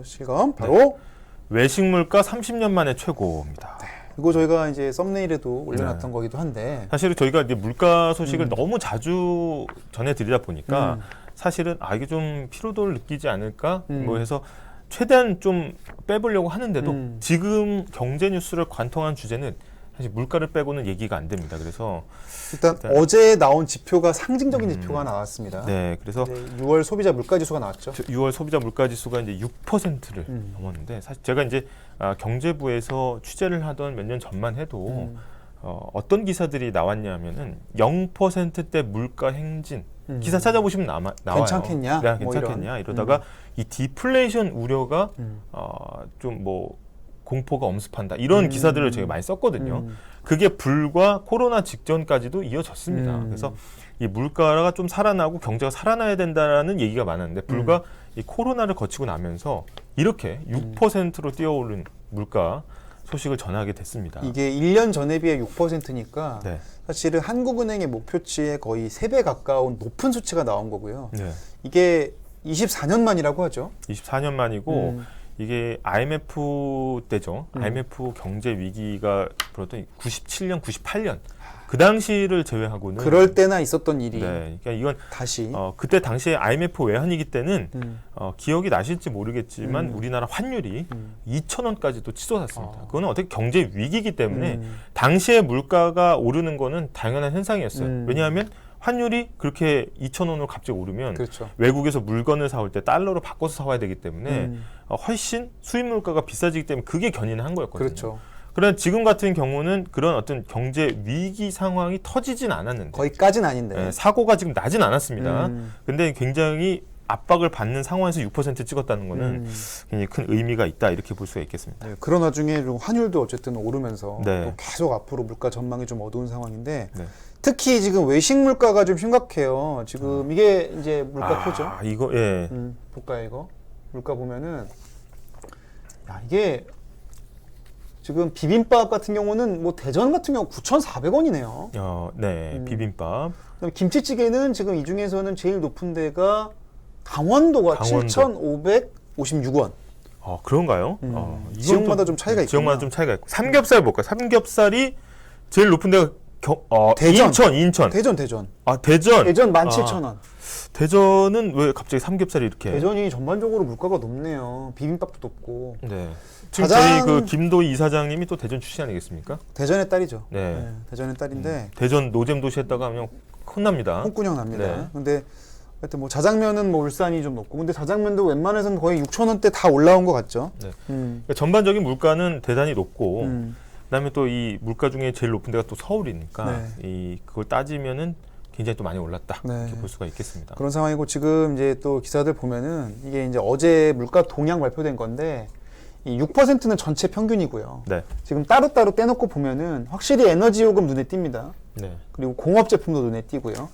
실검 바로 외식 물가 30년 만에 최고입니다. 이거 저희가 이제 썸네일에도 올려놨던 거기도 한데 사실은 저희가 이제 물가 소식을 너무 자주 전해드리다 보니까 사실은 이게 좀 피로도를 느끼지 않을까 뭐 해서 최대한 좀 빼보려고 하는데도 지금 경제 뉴스를 관통한 주제는 사실 물가를 빼고는 얘기가 안 됩니다. 그래서 일단 어제 나온 지표가 상징적인 지표가 나왔습니다. 네, 그래서 6월 소비자 물가지수가 나왔죠. 6월 소비자 물가지수가 이제 6%를 넘었는데 사실 제가 이제 경제부에서 취재를 하던 몇 년 전만 해도 어떤 기사들이 나왔냐면은 0%대 물가 행진 기사 찾아보시면 나와요. 괜찮겠냐? 네, 괜찮겠냐? 이러다가 이 디플레이션 우려가 좀 뭐 공포가 엄습한다 이런 기사들을 제가 많이 썼거든요. 그게 불과 코로나 직전까지도 이어졌습니다. 그래서 이 물가가 좀 살아나고 경제가 살아나야 된다라는 얘기가 많았는데 불과 이 코로나를 거치고 나면서 이렇게 6%로 뛰어오른 물가 소식을 전하게 됐습니다. 이게 1년 전에 비해 6%니까 네. 사실은 한국은행의 목표치에 거의 3배 가까운 높은 수치가 나온 거고요. 네. 이게 24년 만이라고 하죠. 24년 만이고 이게 IMF 때죠. IMF 경제 위기가 불었던 97년, 98년 그 당시를 제외하고는 그럴 때나 있었던 일이 네, 그러니까 이건 다시 그때 당시에 IMF 외환위기 때는 기억이 나실지 모르겠지만 우리나라 환율이 2,000원까지도 치솟았습니다. 그거는 어떻게 경제 위기이기 때문에 당시에 물가가 오르는 거는 당연한 현상이었어요. 왜냐하면 환율이 그렇게 2,000원으로 갑자기 오르면 그렇죠. 외국에서 물건을 사올 때 달러로 바꿔서 사와야 되기 때문에 훨씬 수입 물가가 비싸지기 때문에 그게 견인한 거였거든요. 그렇죠. 그러나 지금 같은 경우는 그런 어떤 경제 위기 상황이 터지진 않았는데 거기까지는 아닌데 네, 사고가 지금 나진 않았습니다. 근데 굉장히 압박을 받는 상황에서 6% 찍었다는 거는 굉장히 큰 의미가 있다 이렇게 볼 수가 있겠습니다. 네, 그런 와중에 환율도 어쨌든 오르면서 네. 또 계속 앞으로 물가 전망이 좀 어두운 상황인데 네. 특히 지금 외식 물가가 좀 심각해요. 지금 이게 이제 물가표죠. 이거 예. 볼까요 이거? 물가 보면은 이게 지금 비빔밥 같은 경우는 뭐 대전 같은 경우 9,400원이네요. 네. 비빔밥. 그다음에 김치찌개는 지금 이 중에서는 제일 높은 데가 강원도가 강원도. 7,556원. 그런가요? 이건 지역마다 또 좀 차이가 있구나. 지역마다 좀 차이가 있고. 삼겹살 볼까요? 삼겹살이 제일 높은 데가 대전. 인천. 대전. 대전. 대전 17,000원. 대전은 왜 갑자기 삼겹살이 이렇게? 대전이 전반적으로 물가가 높네요. 비빔밥도 높고. 네. 지금 가장- 저희 그 김도희 이사장님이 또 대전 출신 아니겠습니까? 대전의 딸이죠. 네. 대전의 딸인데 대전 노잼 도시 했다가 하면 혼납니다. 홍군형 납니다. 네. 근데 하여튼 뭐 자장면은 뭐 울산이 좀 높고 근데 자장면도 웬만해서는 거의 6,000원대 다 올라온 것 같죠. 네. 그러니까 전반적인 물가는 대단히 높고 그다음에 또 이 물가 중에 제일 높은 데가 또 서울이니까 그걸 따지면은 굉장히 또 많이 올랐다 네. 이렇게 볼 수가 있겠습니다. 그런 상황이고 지금 이제 또 기사들 보면은 이게 이제 어제 물가 동향 발표된 건데 이 6%는 전체 평균이고요. 네. 지금 따로따로 떼놓고 보면은 확실히 에너지 요금 눈에 띕니다. 네. 그리고 공업 제품도 눈에 띄고요.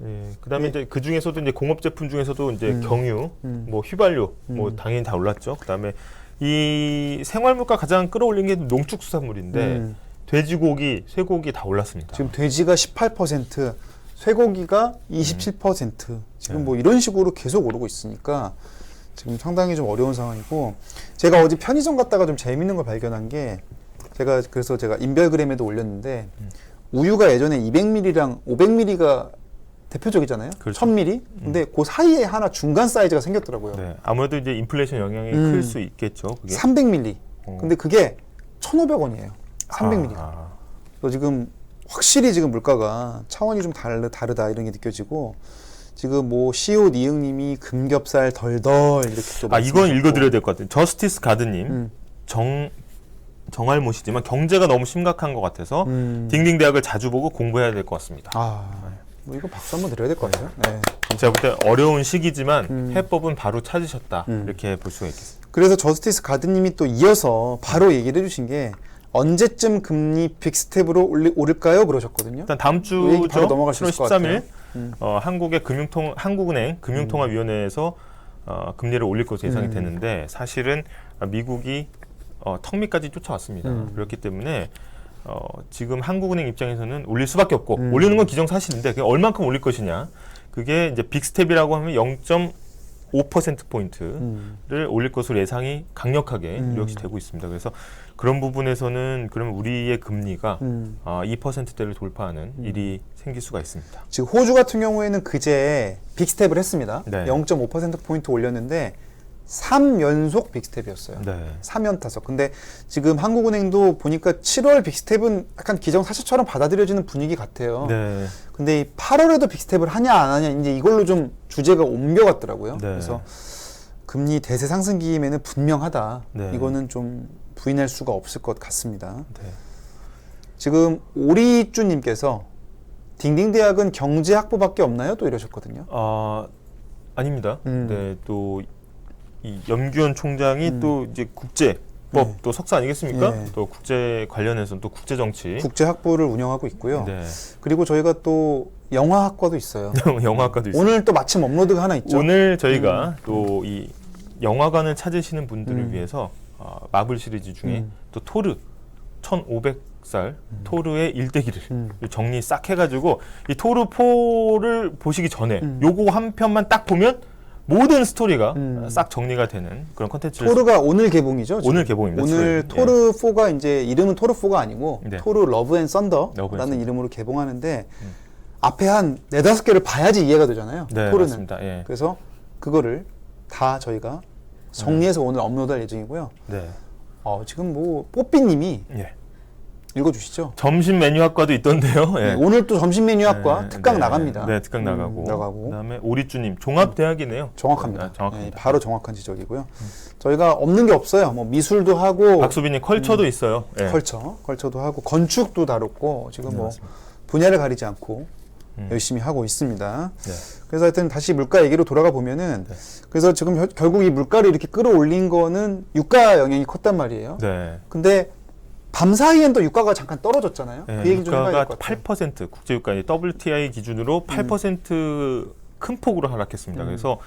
예, 그다음에 이제 그 중에서도 이제 공업 제품 중에서도 이제 경유, 뭐 휘발유, 뭐 당연히 다 올랐죠. 그다음에 이 생활 물가 가장 끌어올린 게 농축수산물인데 돼지고기, 쇠고기 다 올랐습니다. 지금 돼지가 18%, 쇠고기가 27%. 지금 뭐 이런 식으로 계속 오르고 있으니까 지금 상당히 좀 어려운 상황이고 제가 어제 편의점 갔다가 좀 재밌는 걸 발견한 게 그래서 제가 인별그램에도 올렸는데 우유가 예전에 200ml랑 500ml가 대표적이잖아요. 그렇죠. 1000ml. 근데 그 사이에 하나 중간 사이즈가 생겼더라고요. 네, 아무래도 이제 인플레이션 영향이 클 수 있겠죠. 그게. 300ml. 근데 그게 1,500원이에요. 300ml가. 그래서 지금 확실히 지금 물가가 차원이 좀 다르다 이런 게 느껴지고 지금 뭐 시옷 이응님이 금겹살 덜덜 이렇게 또 이건 읽어드려야 될 것 같아요. 저스티스 가드님 정할못이지만 경제가 너무 심각한 것 같아서 딩딩 대학을 자주 보고 공부해야 될 것 같습니다. 뭐 이거 박수 한번 드려야 될 것 같아요. 네. 제가 볼 때 어려운 시기지만 해법은 바로 찾으셨다 이렇게 볼 수가 있겠습니다. 그래서 저스티스 가드님이 또 이어서 바로 얘기를 해주신 게 언제쯤 금리 빅스텝으로 오를까요? 그러셨거든요. 일단 다음 얘기 주죠. 바로 넘어갈 수 7월 있을 것 13일 한국은행 금융통화위원회에서 금리를 올릴 것으로 예상이 되는데 사실은 미국이 턱밑까지 쫓아왔습니다. 그렇기 때문에 지금 한국은행 입장에서는 올릴 수밖에 없고 올리는 건 기정사실인데 그게 얼만큼 올릴 것이냐 그게 이제 빅스텝이라고 하면 5%포인트를 올릴 것으로 예상이 강력하게 역시 되고 있습니다. 그래서 그런 부분에서는 그러면 우리의 금리가 2%대를 돌파하는 일이 생길 수가 있습니다. 지금 호주 같은 경우에는 그제 빅스텝을 했습니다. 네. 0.5%포인트 올렸는데 3연속 빅스텝이었어요. 네. 3연타석. 근데 지금 한국은행도 보니까 7월 빅스텝은 약간 기정사실처럼 받아들여지는 분위기 같아요. 네. 근데 이 8월에도 빅스텝을 하냐 안 하냐 이제 이걸로 좀 주제가 옮겨갔더라고요. 네. 그래서 금리 대세 상승기임에는 분명하다. 네. 이거는 좀 부인할 수가 없을 것 같습니다. 네. 지금 오리쭈님께서 딩딩대학은 경제학부밖에 없나요? 또 이러셨거든요. 아닙니다. 네, 또 이 염규현 총장이 또 이제 국제법 또 석사 아니겠습니까? 네. 또 국제 관련해서는 또 국제 정치, 국제학부를 운영하고 있고요. 네. 그리고 저희가 또 영화학과도 있어요. 영화학과도 있습니다. 오늘 또 마침 업로드가 하나 있죠. 오늘 저희가 또 이 영화관을 찾으시는 분들을 위해서 마블 시리즈 중에 또 토르 1500살 토르의 일대기를 정리 싹 해가지고 이 토르 4를 보시기 전에 요거 한 편만 딱 보면 모든 스토리가 싹 정리가 되는 그런 컨텐츠를 토르가 오늘 개봉이죠? 지금? 오늘 개봉입니다. 오늘 지금. 토르 4가 이제 이름은 토르 4가 아니고 네. 토르 러브 앤 러브 앤 썬더라는 썬더. 이름으로 개봉하는데 앞에 한 4-5개를 봐야지 이해가 되잖아요. 네, 토르는. 맞습니다. 예. 그래서 그거를 다 저희가 정리해서 오늘 업로드할 예정이고요. 네. 지금 뭐 뽀삐님이 예. 읽어주시죠. 점심 메뉴학과도 있던데요. 예. 네, 오늘 또 점심 메뉴학과 네, 특강 네. 나갑니다. 네, 특강 나가고. 나가고. 그다음에 오리쭈님 종합대학이네요. 정확합니다. 네, 정확합니다. 네, 바로 정확한 지적이고요. 저희가 없는 게 없어요. 뭐 미술도 하고 박수빈님 컬처도 있어요. 예. 컬처도 하고 건축도 다뤘고 지금 네, 뭐 맞습니다. 분야를 가리지 않고 열심히 하고 있습니다. 네. 그래서 하여튼 다시 물가 얘기로 돌아가 보면은 그래서 지금 결국 이 물가를 이렇게 끌어올린 거는 유가 영향이 컸단 말이에요. 네. 근데 밤 사이엔 또 유가가 잠깐 떨어졌잖아요. 네, 그 얘기 좀 해봐야 될 유가가 것 같아요. 8% 국제유가 WTI 기준으로 8%큰 폭으로 하락했습니다. 그래서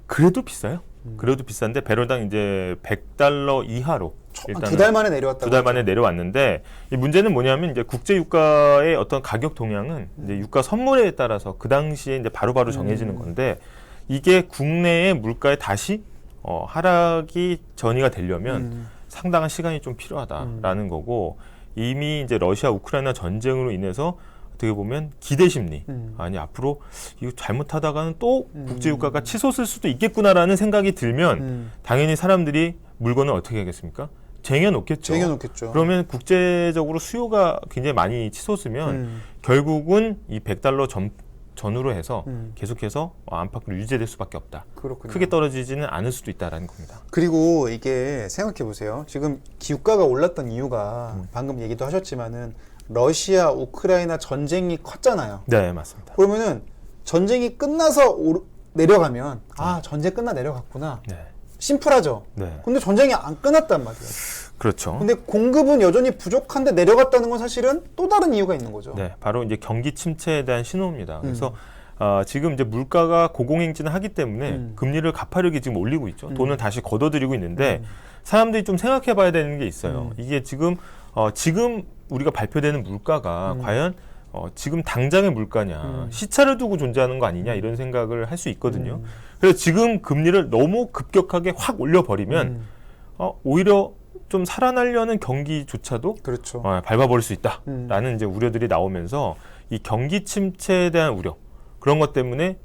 그래도 비싸요. 그래도 비싼데 배럴당 이제 $100 이하로 두 달 만에 내려왔다고. 두 달 만에 내려왔는데 이 문제는 뭐냐면 이제 국제 유가의 어떤 가격 동향은 이제 유가 선물에 따라서 그 당시에 이제 바로바로 정해지는 건데 이게 국내의 물가에 다시 하락이 전이가 되려면 상당한 시간이 좀 필요하다라는 거고 이미 이제 러시아 우크라이나 전쟁으로 인해서 어떻게 보면 기대 심리 아니 앞으로 이거 잘못하다가는 또 국제 유가가 치솟을 수도 있겠구나라는 생각이 들면 당연히 사람들이 물건을 어떻게 하겠습니까? 쟁여놓겠죠. 쟁여놓겠죠. 그러면 국제적으로 수요가 굉장히 많이 치솟으면 결국은 이 $100 전후로 해서 계속해서 안팎으로 유지될 수밖에 없다. 그렇군요. 크게 떨어지지는 않을 수도 있다라는 겁니다. 그리고 이게 생각해 보세요. 지금 유가가 올랐던 이유가 방금 얘기도 하셨지만은 러시아 우크라이나 전쟁이 컸잖아요. 네, 맞습니다. 그러면은 전쟁이 끝나서 내려가면 전쟁 끝나 내려갔구나. 네, 심플하죠. 네, 근데 전쟁이 안 끝났단 말이에요. 그렇죠. 근데 공급은 여전히 부족한데 내려갔다는 건 사실은 또 다른 이유가 있는 거죠. 네, 바로 이제 경기 침체에 대한 신호입니다. 그래서 지금 이제 물가가 고공행진을 하기 때문에 금리를 가파르게 지금 올리고 있죠. 돈을 다시 걷어들이고 있는데 사람들이 좀 생각해봐야 되는 게 있어요. 이게 지금 우리가 발표되는 물가가 과연 지금 당장의 물가냐 시차를 두고 존재하는 거 아니냐 이런 생각을 할 수 있거든요. 그래서 지금 금리를 너무 급격하게 확 올려버리면 오히려 좀 살아나려는 경기조차도 그렇죠. 밟아버릴 수 있다라는 이제 우려들이 나오면서 이 경기 침체에 대한 우려 그런 것 때문에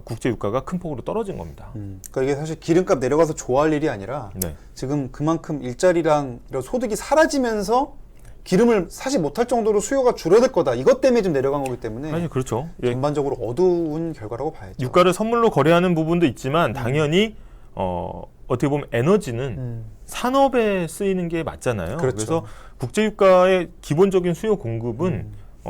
국제 유가가 큰 폭으로 떨어진 겁니다. 그러니까 이게 사실 기름값 내려가서 좋아할 일이 아니라 네. 지금 그만큼 일자리랑 이런 소득이 사라지면서 기름을 사지 못할 정도로 수요가 줄어들 거다. 이것 때문에 좀 내려간 거기 때문에 아니 그렇죠. 예, 전반적으로 어두운 결과라고 봐야죠. 유가를 선물로 거래하는 부분도 있지만 당연히 어떻게 보면 에너지는 산업에 쓰이는 게 맞잖아요. 그렇죠. 그래서 국제 유가의 기본적인 수요 공급은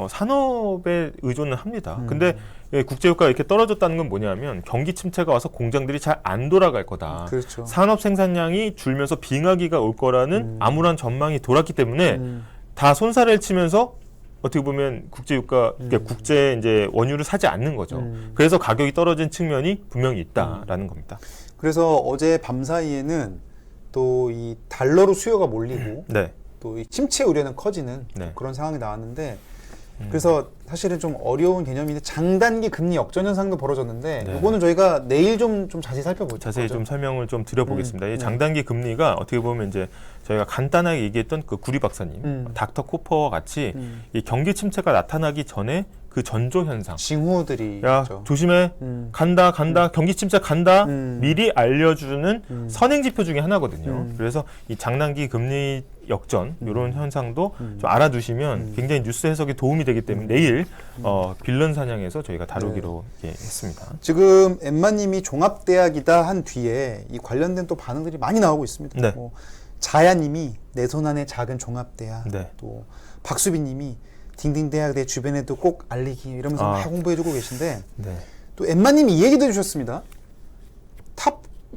산업에 의존을 합니다. 근데 국제 유가가 이렇게 떨어졌다는 건 뭐냐면 경기 침체가 와서 공장들이 잘 안 돌아갈 거다. 그렇죠. 산업 생산량이 줄면서 빙하기가 올 거라는 암울한 전망이 돌았기 때문에 다 손살을 치면서 어떻게 보면 국제 유가, 그러니까 국제 이제 원유를 사지 않는 거죠. 그래서 가격이 떨어진 측면이 분명히 있다라는 겁니다. 그래서 어제 밤 사이에는 또 이 달러로 수요가 몰리고 네. 또 이 침체 우려는 커지는 네. 그런 상황이 나왔는데 그래서 사실은 좀 어려운 개념인데 장단기 금리 역전 현상도 벌어졌는데 네. 이거는 저희가 내일 좀 자세히 살펴보죠. 자세히 좀 설명을 좀 드려보겠습니다. 이 네. 장단기 금리가 어떻게 보면 이제 저희가 간단하게 얘기했던 그 구리 박사님, 닥터 코퍼와 같이 이 경기 침체가 나타나기 전에 그 전조 현상. 징후들이 야 있죠. 조심해, 간다, 경기 침체 간다. 미리 알려주는 선행 지표 중에 하나거든요. 그래서 이 장단기 금리 역전 이런 현상도 좀 알아두시면 굉장히 뉴스 해석에 도움이 되기 때문에 내일 빌런 사냥에서 저희가 다루기로 이렇게 했습니다. 지금 엠마님이 종합대학이다 한 뒤에 이 관련된 또 반응들이 많이 나오고 있습니다. 네. 뭐 자야님이 내 손 안에 작은 종합대학, 네. 또 박수빈님이 딩딩대학 내 주변에도 꼭 알리기 이러면서 막 홍보해주고 계신데 네. 또 엠마님이 이 얘기도 해주셨습니다.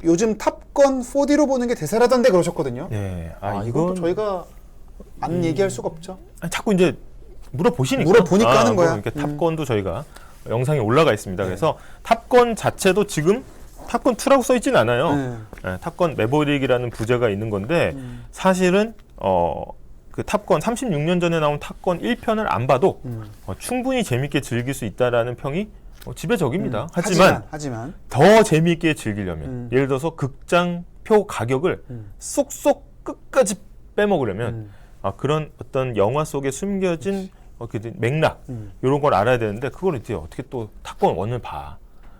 요즘 탑건 4D로 보는 게 대세라던데 그러셨거든요. 네. 이건 또 저희가 안 얘기할 수가 없죠. 자꾸 이제 물어보시니까 하는 거야. 그러니까 탑건도 저희가 영상에 올라가 있습니다. 그래서 탑건 자체도 지금 탑건 2라고 써 있진 않아요. 네, 탑건 매버릭이라는 부제가 있는 건데 사실은 그 탑건 36년 전에 나온 탑건 1편을 안 봐도 충분히 재밌게 즐길 수 있다라는 평이 지배적입니다. 하지만 더 재미있게 즐기려면 예를 들어서 극장 표 가격을 쏙쏙 끝까지 빼먹으려면 그런 어떤 영화 속에 숨겨진 맥락 이런 걸 알아야 되는데 그걸 이제 어떻게 또 탑건 1을 봐.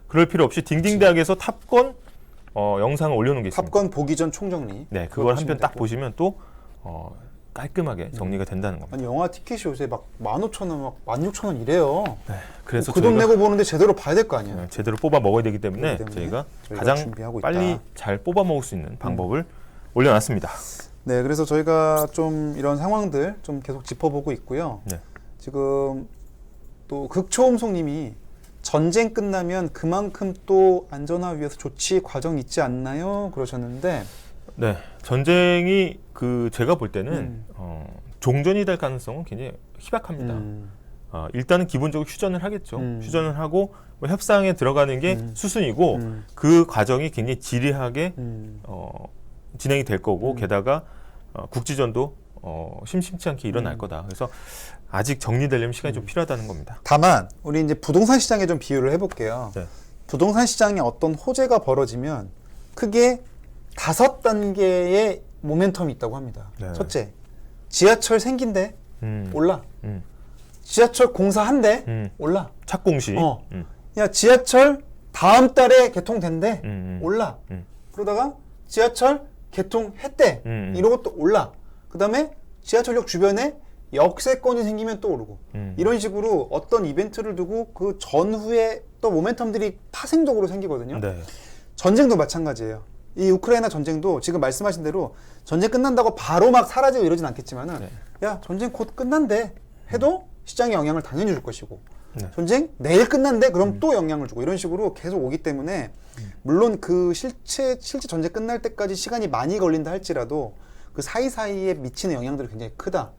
그럴 필요 없이 딩딩대학에서 탑건 영상을 올려놓은 게 있습니다. 탑건 보기 전 총정리. 네, 그걸 한 편 딱 보시면 또 깔끔하게 정리가 된다는 겁니다. 아니 영화 티켓이 요새 막 15,000원, 막 16,000원 이래요. 네, 그래서 그 돈 내고 보는데 제대로 봐야 될 거 아니에요. 네, 제대로 뽑아 먹어야 되기 때문에 저희가 가장 준비하고 빨리 있다. 잘 뽑아 먹을 수 있는 방법을 올려놨습니다. 네, 그래서 저희가 좀 이런 상황들 좀 계속 짚어보고 있고요. 네. 지금 또 극초음속님이 전쟁 끝나면 그만큼 또 안전화 위해서 조치 과정 있지 않나요? 그러셨는데 네, 전쟁이 제가 볼 때는 종전이 될 가능성은 굉장히 희박합니다. 일단은 기본적으로 휴전을 하겠죠. 휴전을 하고 뭐 협상에 들어가는 게 수순이고 그 과정이 굉장히 지리하게 진행이 될 거고 게다가 국지전도 심심치 않게 일어날 거다. 그래서 아직 정리되려면 시간이 좀 필요하다는 겁니다. 다만 우리 이제 부동산 시장에 좀 비유를 해볼게요. 네. 부동산 시장에 어떤 호재가 벌어지면 크게 5단계의 모멘텀이 있다고 합니다. 네. 첫째, 지하철 생긴대 올라. 지하철 공사한대 올라. 착공시. 야 지하철 다음 달에 개통된대 올라. 그러다가 지하철 개통했대 이러고 또 올라. 그 다음에 지하철역 주변에 역세권이 생기면 또 오르고 이런 식으로 어떤 이벤트를 두고 그 전후에 또 모멘텀들이 파생적으로 생기거든요. 네. 전쟁도 마찬가지예요. 이 우크라이나 전쟁도 지금 말씀하신 대로 전쟁 끝난다고 바로 막 사라지고 이러진 않겠지만은 네. 야 전쟁 곧 끝난대 해도 시장에 영향을 당연히 줄 것이고 네. 전쟁 내일 끝난대 그럼 또 영향을 주고 이런 식으로 계속 오기 때문에 물론 그 실제 전쟁 끝날 때까지 시간이 많이 걸린다 할지라도 그 사이사이에 미치는 영향들이 굉장히 크다.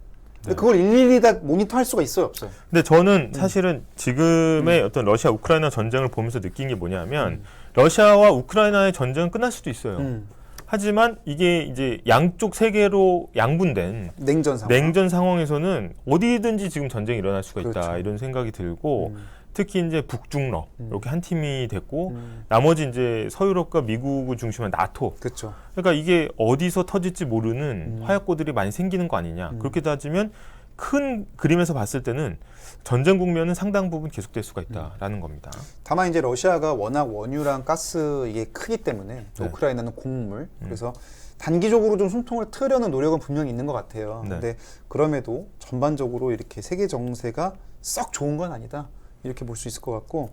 근데 그걸 일일이 다 모니터할 수가 있어요, 없어요? 근데 저는 사실은 지금의 어떤 러시아 우크라이나 전쟁을 보면서 느낀 게 뭐냐면 러시아와 우크라이나의 전쟁은 끝날 수도 있어요. 하지만 이게 이제 양쪽 세계로 양분된 냉전 상황에서는 어디든지 지금 전쟁이 일어날 수가 있다. 그렇죠. 이런 생각이 들고 특히 이제 북중러 이렇게 한 팀이 됐고 나머지 이제 서유럽과 미국을 중심한 나토. 그렇죠. 그러니까 이게 어디서 터질지 모르는 화약고들이 많이 생기는 거 아니냐. 그렇게 따지면 큰 그림에서 봤을 때는 전쟁 국면은 상당 부분 계속될 수가 있다라는 겁니다. 다만 이제 러시아가 워낙 원유랑 가스 이게 크기 때문에 네. 우크라이나는 곡물 그래서 단기적으로 좀 숨통을 트려는 노력은 분명히 있는 것 같아요. 네. 근데 그럼에도 전반적으로 이렇게 세계 정세가 썩 좋은 건 아니다. 이렇게 볼 수 있을 것 같고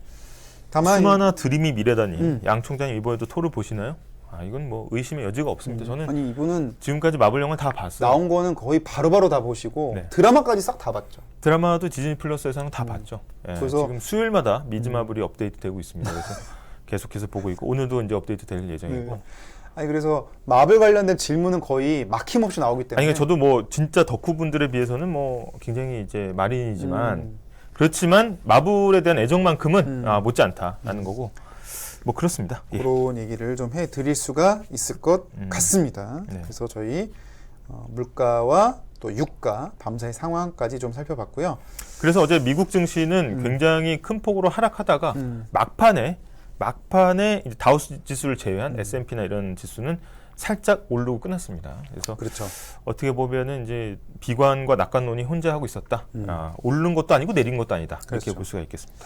다만 수마나 드림이 미래다니 양 총장님 이번에도 토를 보시나요? 이건 뭐 의심의 여지가 없습니다. 저는 아니 이분은 지금까지 마블 영화 다 봤어요. 나온 거는 거의 바로바로 다 보시고 네. 드라마까지 싹 다 봤죠. 드라마도 디즈니 플러스에서는 다 봤죠. 예, 그래서 지금 수요일마다 미즈 마블이 업데이트되고 있습니다. 그래서 계속해서 보고 있고 오늘도 이제 업데이트 될 예정이고. 네. 아니 그래서 마블 관련된 질문은 거의 막힘없이 나오기 때문에. 그러니까 저도 뭐 진짜 덕후분들에 비해서는 뭐 굉장히 이제 마린이지만 그렇지만 마블에 대한 애정만큼은 못지않다라는 거고. 뭐 그렇습니다. 예. 그런 얘기를 좀 해드릴 수가 있을 것 같습니다. 네. 그래서 저희 물가와 또 유가, 밤사이 상황까지 좀 살펴봤고요. 그래서 어제 미국 증시는 굉장히 큰 폭으로 하락하다가 음. 막판에 이제 다우스 지수를 제외한 S&P나 이런 지수는 살짝 오르고 끝났습니다. 그래서 그렇죠. 어떻게 보면은 이제 비관과 낙관론이 혼자 하고 있었다. 오르는 것도 아니고 내린 것도 아니다. 그렇게 그렇죠. 볼 수가 있겠습니다.